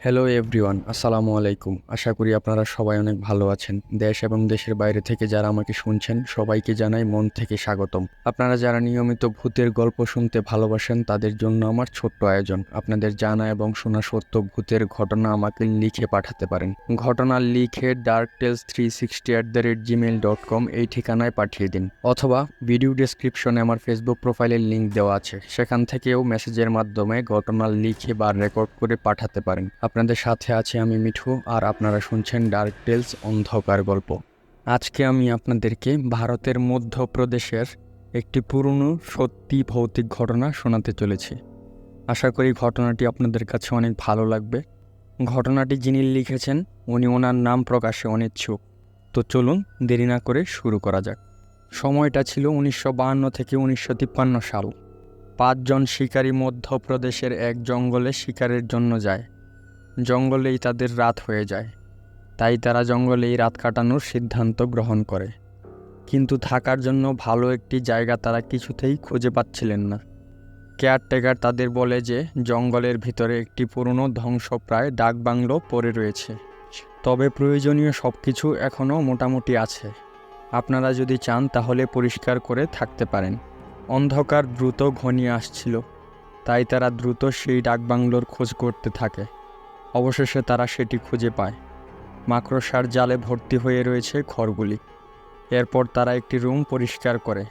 Hello everyone, আসসালামু আলাইকুম। আশা করি আপনারা সবাই অনেক ভালো আছেন। দেশ এবং দেশের বাইরে থেকে যারা আমাকে শুনছেন সবাইকে জানাই মন থেকে স্বাগতম। আপনারা যারা নিয়মিত ভূতের গল্প শুনতে ভালোবাসেন তাদের জন্য আমার ছোট্ট আয়োজন। আপনাদের জানা এবং শোনা সত্য ভূতের ঘটনা আমাকে লিখে পাঠাতে পারেন। ঘটনা লিখে darktales360@gmail.com এই ঠিকানায় পাঠিয়ে দিন, অথবা ভিডিও ডেসক্রিপশনে আমার ফেসবুক প্রোফাইলের লিঙ্ক দেওয়া আছে, সেখান থেকেও মেসেজের মাধ্যমে ঘটনা লিখে বা রেকর্ড করে পাঠাতে পারেন। আপনাদের সাথে আছি আমি মিঠু, আর আপনারা শুনছেন ডার্ক টেলস অন্ধকার গল্প। আজকে আমি আপনাদেরকে ভারতের মধ্যপ্রদেশের একটি পুরনো সত্যি ভৌতিক ঘটনা শোনাতে চলেছি। আশা করি ঘটনাটি আপনাদের কাছে অনেক ভালো লাগবে। ঘটনাটি যিনি লিখেছেন ওনার নাম প্রকাশে অনিচ্ছুক। তো চলুন দেরি না করে শুরু করা যাক। সময়টা ছিল 1952 থেকে 1953 সাল। 5 জন শিকারী মধ্যপ্রদেশের এক জঙ্গলে শিকারের জন্য যায়। জঙ্গলেই তাদের রাত হয়ে যায়, তাই তারা জঙ্গলেই রাত কাটানোর সিদ্ধান্ত গ্রহণ করে। কিন্তু থাকার জন্য ভালো একটি জায়গা তারা কিছুতেই খুঁজে পাচ্ছিলেন না। কেয়ারটেকার তাদের বলে যে জঙ্গলের ভিতরে একটি পুরনো ধ্বংসপ্রায় ডাকবাংলো পড়ে রয়েছে, তবে প্রয়োজনীয় সব কিছু এখনও মোটামুটি আছে। আপনারা যদি চান তাহলে পরিষ্কার করে থাকতে পারেন। অন্ধকার দ্রুত ঘনিয়ে আসছিল, তাই তারা দ্রুত সেই ডাকবাংলোর খোঁজ করতে থাকে। অবশেষে তারা সেটি খুঁজে পায়। মাকড়সার জালে ভর্তি হয়ে রয়েছে ঘরগুলি। এরপর তারা একটি রুম পরিষ্কার করে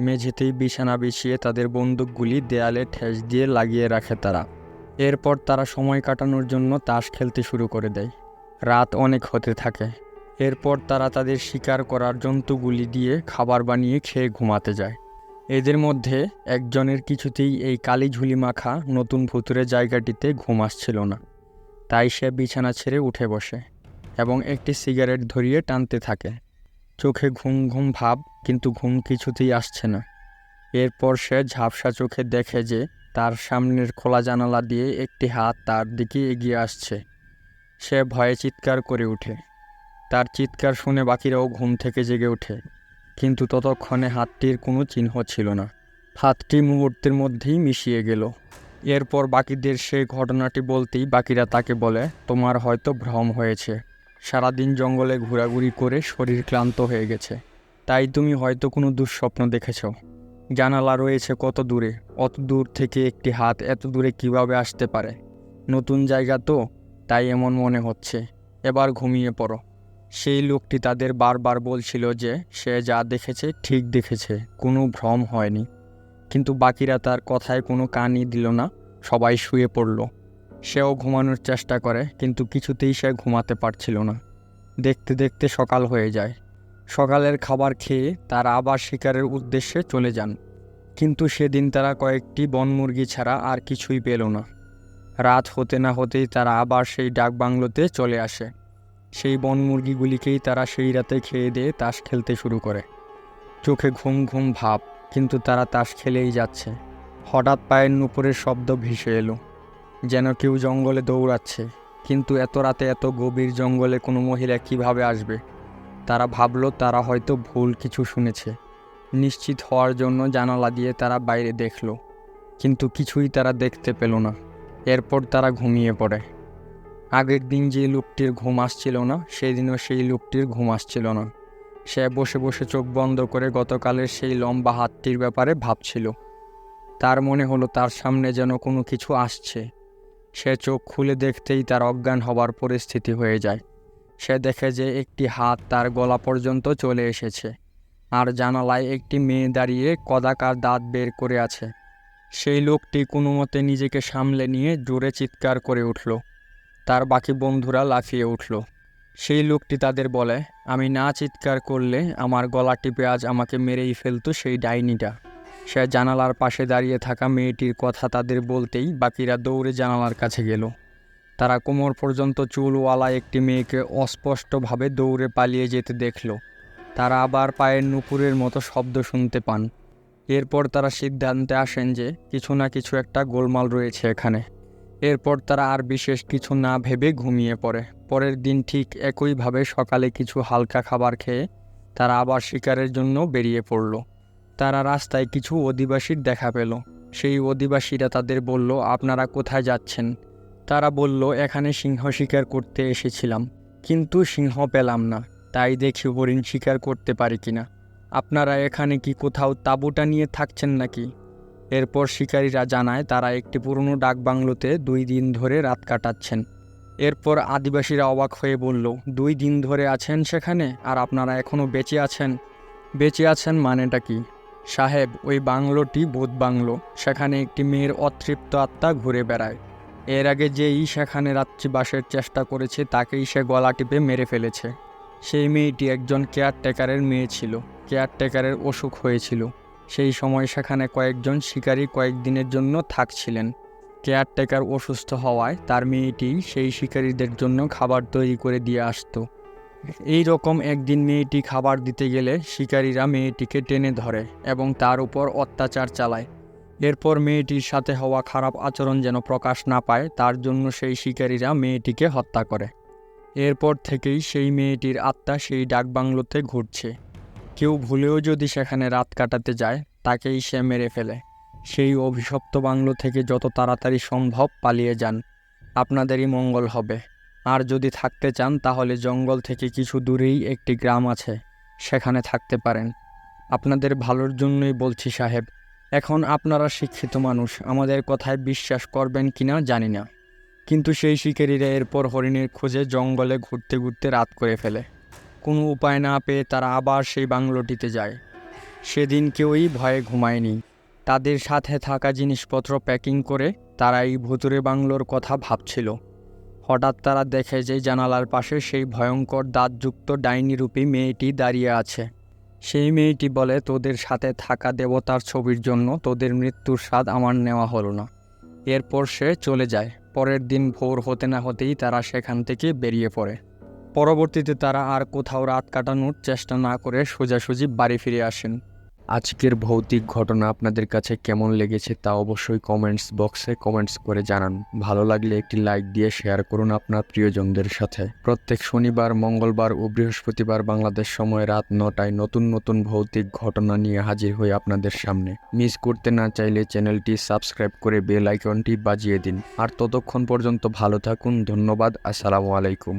মেঝেতেই বিছানা বিছিয়ে তাদের বন্দুকগুলি দেয়ালে ঠেস দিয়ে লাগিয়ে রাখে তারা। এরপর তারা সময় কাটানোর জন্য তাস খেলতে শুরু করে দেয়। রাত অনেক হতে থাকে। এরপর তারা তাদের শিকার করার জন্তুগুলি দিয়ে খাবার বানিয়ে খেয়ে ঘুমাতে যায়। এদের মধ্যে একজনের কিছুতেই এই কালি ঝুলি মাখা নতুন ভুতুরে জায়গাটিতে ঘুম আসছিল না, তাই সে বিছানা ছেড়ে উঠে বসে এবং একটি সিগারেট ধরিয়ে টানতে থাকে। চোখে ঘুম ঘুম ভাব, কিন্তু ঘুম কিছুতেই আসছে না। এরপর সে ঝাপসা চোখে দেখে যে তার সামনের খোলা জানালা দিয়ে একটি হাত তার দিকে এগিয়ে আসছে। সে ভয়ে চিৎকার করে ওঠে। তার চিৎকার শুনে বাকিরাও ঘুম থেকে জেগে ওঠে, কিন্তু ততক্ষণে হাতটির কোনো চিহ্ন ছিল না। হাতটি মুহূর্তের মধ্যেই মিশিয়ে গেল। এরপর বাকিদের সেই ঘটনাটি বলতেই বাকিরা তাকে বলে, তোমার হয়তো ভ্রম হয়েছে। সারাদিন জঙ্গলে ঘোরাঘুরি করে শরীর ক্লান্ত হয়ে গেছে, তাই তুমি হয়তো কোনো দুঃস্বপ্ন দেখেছ। জানালা রয়েছে কত দূরে, অত দূর থেকে একটি হাত এত দূরে কিভাবে আসতে পারে? নতুন জায়গা তো, তাই এমন মনে হচ্ছে। এবার ঘুমিয়ে পড়ো। সেই লোকটি তাদের বারবার বলছিল যে সে যা দেখেছে ঠিক দেখেছে, কোনো ভ্রম হয়নি। কিন্তু বাকিরা তার কথায় কোনো কানই দিল না। সবাই শুয়ে পড়ল। সেও ঘুমানোর চেষ্টা করে, কিন্তু কিছুতেই সে ঘুমাতে পারছিল না। দেখতে দেখতে সকাল হয়ে যায়। সকালের খাবার খেয়ে তারা আবার শিকারের উদ্দেশ্যে চলে যান, কিন্তু সেদিন তারা কয়েকটি বনমুরগি ছাড়া আর কিছুই পেল না। রাত হতে না হতেই তারা আবার সেই ডাকবাংলোতে চলে আসে। সেই বনমুরগিগুলিকেই তারা সেই রাতে খেয়ে দিয়ে তাস খেলতে শুরু করে। চোখে ঘুম ঘুম ভাব, কিন্তু তারা তাস খেলেই যাচ্ছে। হঠাৎ পায়ের নুপুরের শব্দ ভেসে এলো, যেন কেউ জঙ্গলে দৌড়াচ্ছে। কিন্তু এত রাতে এত গভীর জঙ্গলে কোনো মহিলা কিভাবে আসবে? তারা ভাবল তারা হয়তো ভুল কিছু শুনেছে। নিশ্চিত হওয়ার জন্য জানালা দিয়ে তারা বাইরে দেখল, কিন্তু কিছুই তারা দেখতে পেল না। এরপর তারা ঘুমিয়ে পড়ে। আগের দিন যে লোকটির ঘুম আসছিল না, সেদিনও সেই লোকটির ঘুম আসছিল না। সে বসে বসে চোখ বন্ধ করে গতকালের সেই লম্বা হাতটির ব্যাপারে ভাবছিল। তার মনে হলো তার সামনে যেন কোনো কিছু আসছে। সে চোখ খুলে দেখতেই তার অজ্ঞান হবার পরিস্থিতি হয়ে যায়। সে দেখে যে একটি হাত তার গলা পর্যন্ত চলে এসেছে, আর জানালায় একটি মেয়ে দাঁড়িয়ে কদাকার দাঁত বের করে আছে। সেই লোকটি কোনো মতে নিজেকে সামলে নিয়ে জোরে চিৎকার করে উঠল। তার বাকি বন্ধুরা লাফিয়ে উঠল। সেই লোকটি তাদের বলে, আমি না চিৎকার করলে আমার গলা টিপে আজ আমাকে মেরেই ফেলতো সেই ডাইনিটা। সে জানালার পাশে দাঁড়িয়ে থাকা মেয়েটির কথা তাদের বলতেই বাকিরা দৌড়ে জানালার কাছে গেল। তারা কোমর পর্যন্ত চুলওয়ালা একটি মেয়েকে অস্পষ্টভাবে দৌড়ে পালিয়ে যেতে দেখল। তারা আবার পায়ের নুপুরের মতো শব্দ শুনতে পান। এরপর তারা সিদ্ধান্তে আসেন যে কিছু না কিছু একটা গোলমাল রয়েছে এখানে। এরপর তারা আর বিশেষ কিছু না ভেবে ঘুমিয়ে পড়ে। পরের দিন ঠিক একইভাবে সকালে কিছু হালকা খাবার খেয়ে তারা আবার শিকারের জন্য বেরিয়ে পড়ল। তারা রাস্তায় কিছু অধিবাসীর দেখা পেল। সেই অধিবাসীরা তাদের বলল, আপনারা কোথায় যাচ্ছেন? তারা বলল, এখানে সিংহ শিকার করতে এসেছিলাম, কিন্তু সিংহ পেলাম না, তাই দেখি হরিণ শিকার করতে পারি কিনা। আপনারা এখানে কি কোথাও তাঁবুটা নিয়ে থাকছেন নাকি? এরপর শিকারীরা জানায় তারা একটি পুরনো ডাকবাংলোতে 2 দিন ধরে রাত কাটাচ্ছেন। এরপর আদিবাসীরা অবাক হয়ে বলল, 2 দিন ধরে আছেন সেখানে, আর আপনারা এখনও বেঁচে আছেন? বেঁচে আছেন মানেটা কি? সাহেব, ওই বাংলোটি ভূত বাংলো। সেখানে একটি মেয়ের অতৃপ্ত আত্মা ঘুরে বেড়ায়। এর আগে যেই সেখানে রাত্রিবাসের চেষ্টা করেছে তাকেই সে গলা টিপে মেরে ফেলেছে। সেই মেয়েটি একজন কেয়ারটেকারের মেয়ে ছিল। কেয়ারটেকারের অসুখ হয়েছিল। সেই সময় সেখানে কয়েকজন শিকারী কয়েকদিনের জন্য থাকছিলেন। কেয়ারটেকার অসুস্থ হওয়ায় তার মেয়েটি সেই শিকারীদের জন্য খাবার তৈরি করে দিয়ে আসতো। এই রকম একদিন মেয়েটি খাবার দিতে গেলে শিকারীরা মেয়েটিকে টেনে ধরে এবং তার উপর অত্যাচার চালায়। এরপর মেয়েটির সাথে হওয়া খারাপ আচরণ যেন প্রকাশ না পায় তার জন্য সেই শিকারীরা মেয়েটিকে হত্যা করে। এরপর থেকেই সেই মেয়েটির আত্মা সেই ডাকবাংলোতে ঘুরছে। কেউ ভুলেও যদি সেখানে রাত কাটাতে যায় তাকেই সে মেরে ফেলে। সেই অভিশপ্ত বাংলো থেকে যত তাড়াতাড়ি সম্ভব পালিয়ে যান, আপনাদেরই মঙ্গল হবে। আর যদি থাকতে চান তাহলে জঙ্গল থেকে কিছু দূরেই একটি গ্রাম আছে, সেখানে থাকতে পারেন। আপনাদের ভালোর জন্যই বলছি সাহেব। এখন আপনারা শিক্ষিত মানুষ, আমাদের কথায় বিশ্বাস করবেন কিনা জানি না, কিন্তু সেই শিকারীরা এরপর হরিণের খোঁজে জঙ্গলে ঘুরতে ঘুরতে রাত করে ফেলে। কোনো উপায় না পেয়ে তারা আবার সেই বাংলোটিতে যায়। সেদিন কেউই ভয়ে ঘুমায়নি। তাদের সাথে থাকা জিনিসপত্র প্যাকিং করে তারা এই ভুতুরে বাংলোর কথা ভাবছিল। হঠাৎ তারা দেখে যে জানালার পাশে সেই ভয়ঙ্কর দাঁতযুক্ত ডাইনিরূপী মেয়েটি দাঁড়িয়ে আছে। সেই মেয়েটি বলে, তোদের সাথে থাকা দেবতার ছবির জন্য তোদের মৃত্যুর স্বাদ আমার নেওয়া হলো না। এরপর সে চলে যায়। পরের দিন ভোর হতে না হতেই তারা সেখান থেকে বেরিয়ে পড়ে। পরবর্তীতে তারা আর কোথাও রাত কাটানোর চেষ্টা না করে সোজাসুজি বাড়ি ফিরে আসেন। আজকের ভৌতিক ঘটনা আপনাদের কাছে কেমন লেগেছে তা অবশ্যই কমেন্টস বক্সে কমেন্টস করে জানান। ভালো লাগলে একটি লাইক দিয়ে শেয়ার করুন আপনার প্রিয়জনদের সাথে। প্রত্যেক শনিবার, মঙ্গলবার ও বৃহস্পতিবার বাংলাদেশ সময় রাত 9টায় নতুন নতুন ভৌতিক ঘটনা নিয়ে হাজির হই আপনাদের সামনে। মিস করতে না চাইলে চ্যানেলটি সাবস্ক্রাইব করে বেল আইকনটি বাজিয়ে দিন। আর ততক্ষণ পর্যন্ত ভালো থাকুন। ধন্যবাদ। আসসালামু আলাইকুম।